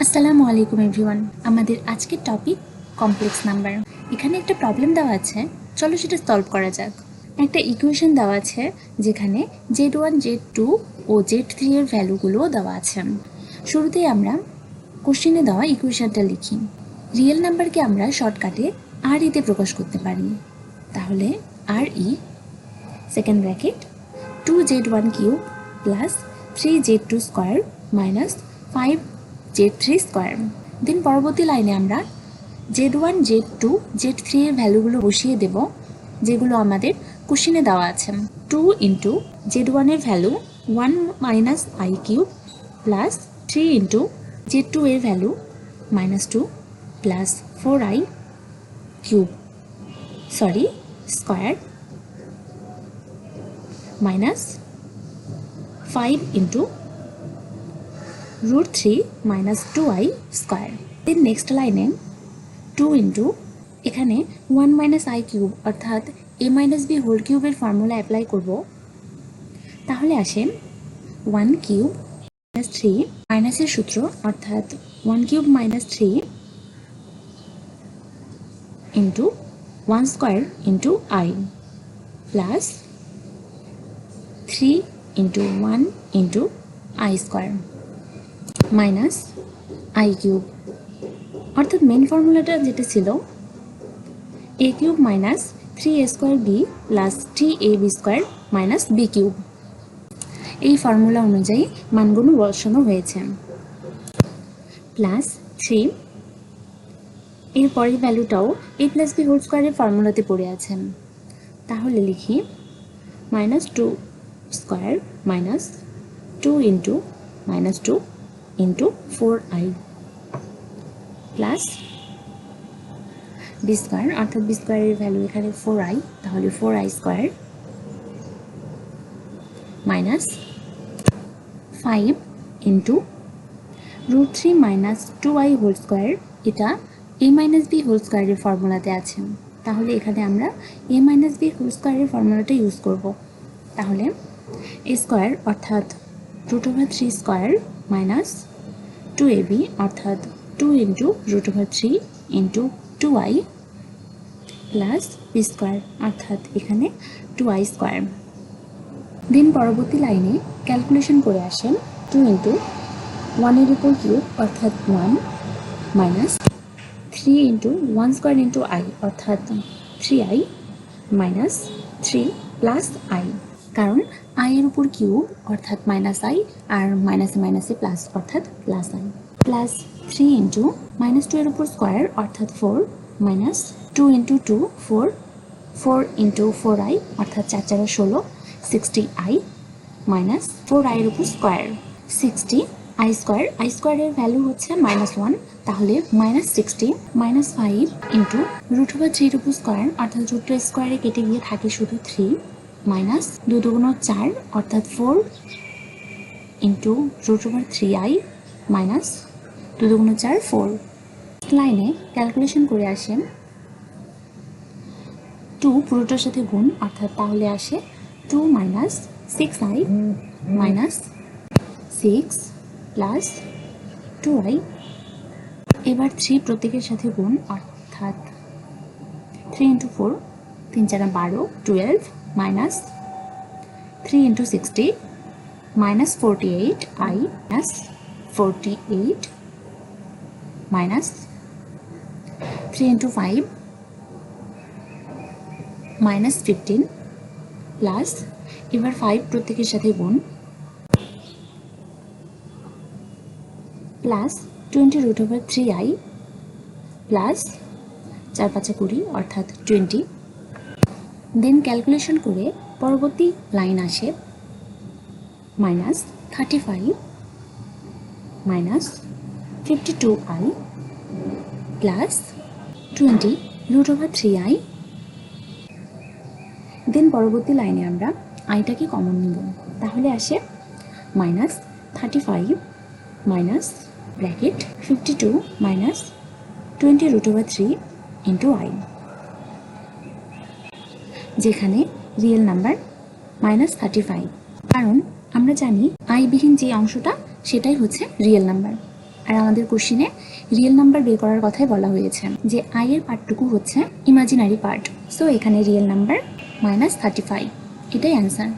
আসসালামু আলাইকুম এভরিওয়ান। আমাদের আজকের টপিক কমপ্লেক্স নাম্বার। এখানে একটা প্রবলেম দেওয়া আছে, চলো সেটা সলভ করা যাক। একটা ইকুয়েশন দেওয়া আছে যেখানে Z1, Z2 ও Z3 এর ভ্যালুগুলো দেওয়া আছে। শুরুতেই আমরা কোশ্চেনে দেওয়া ইকুয়েশনটা লিখি। রিয়েল নাম্বারকে আমরা শর্টকাটে RE তে প্রকাশ করতে পারি। তাহলে RE second bracket 2Z1 cube plus 3Z2 square minus 5Z3 square. Then পরবর্তী লাইনে আমরা Z1, Z2, Z3 এর ভ্যালুগুলো বসিয়ে দেব যেগুলো আমাদের কোশ্চেনে দেওয়া আছে। 2 ইন্টু Z1 এর value 1 minus i cube plus 3 into Z2 এর value -2 plus 4i cube square minus 5 into √3 minus 2i square. Then next লাইনে 2 ইন্টু এখানে 1 মাইনাস আই কিউব অর্থাৎ a মাইনাস বি হোল কিউবের ফর্মুলা অ্যাপ্লাই করব। তাহলে আসে 1 cube minus 3 মাইনাসের সূত্র অর্থাৎ 1 cube minus 3 into 1 square into i plus 3 into 1 into i square minus i cube অর্থাৎ মেন ফর্মুলাটা যেটা ছিল a cube minus 3a square b plus 3ab square minus b cube. এই ফর্মুলা অনুযায়ী মানগুলো বসানো হয়েছে। প্লাস 3 এর পরের ভ্যালুটাও a প্লাস বি হোল স্কোয়ারের ফর্মুলাতে পড়ে আছে। তাহলে লিখি -2 square minus 2 into -2 into 4i plus b square অর্থাৎ বি স্কোয়ারের ভ্যালু এখানে 4i, তাহলে 4i square minus 5 into √3 minus 2i whole square. এটা a মাইনাস বি হোল স্কোয়ারের ফর্মুলাতে আছে, তাহলে এখানে আমরা a মাইনাস বি হোল স্কোয়ারের ফর্মুলাটা ইউজ করব। তাহলে a স্কোয়ার অর্থাৎ √3 স্কোয়ার মাইনাস 2ab অর্থাৎ 2 into √3 into 2i plus b square অর্থাৎ এখানে 2i স্কোয়ার। দেন পরবর্তী লাইনে ক্যালকুলেশন করে আসেন 2 ইন্টু 1 এর উপর কিউব অর্থাৎ 1 minus 3 into 1 square into I অর্থাৎ 3i মাইনাস 3 প্লাস আই, কারণ আই এর উপর কিউব অর্থাৎ মাইনাস আই আর মাইনাসে মাইনাসে প্লাস অর্থাৎ প্লাস আই প্লাস 3 ইন্টু -2 এর উপর স্কোয়ার অর্থাৎ 4 মাইনাস 2 ইন্টু 2 4 4 ইন্টু 4i অর্থাৎ 4 4 16 60i মাইনাস 4i এর উপর স্কোয়ার 60i স্কোয়ার। আই স্কোয়ারের ভ্যালু হচ্ছে -1, তাহলে -60 মাইনাস 5 ইন্টু √3 এর উপর স্কোয়ার অর্থাৎ √2 স্কোয়ারে কেটে গিয়ে থাকে শুধু 3 মাইনাস 2 2 4 অর্থাৎ 4 ইন্টু √3i মাইনাস 2 2 4 4। লাইনে ক্যালকুলেশন করে আসেন 2 পুরোটার সাথে গুণ অর্থাৎ তাহলে আসে 2 minus 6i minus 6 plus 2i। এবার 3 প্রত্যেকের সাথে গুণ অর্থাৎ 3 into 4 3 4 12 12 minus 3 into 60 minus 48i plus 48 minus 3 into 5 minus 15 plus এবার 5 প্রত্যেকের সাথে গুণ প্লাস 20√3i প্লাস 4 5 20 অর্থাৎ 20। দেন ক্যালকুলেশন করে পরবর্তী লাইন আসে -35 মাইনাস 52i প্লাস 20√3i। দেন পরবর্তী লাইনে আমরা আইটাকে কমন নিব, তাহলে আসে -35 minus bracket 52 minus 20√3 into i, যেখানে রিয়েল নাম্বার -35, কারণ আমরা জানি আই বিহীন যে অংশটা সেটাই হচ্ছে রিয়েল নাম্বার। আর আমাদের কোশ্চিনে রিয়েল নাম্বার বের করার কথাই বলা হয়েছে, যে আই এর পার্টটুকু হচ্ছে ইমাজিনারি পার্ট। সো এখানে রিয়েল নাম্বার -35, এটাই অ্যান্সার।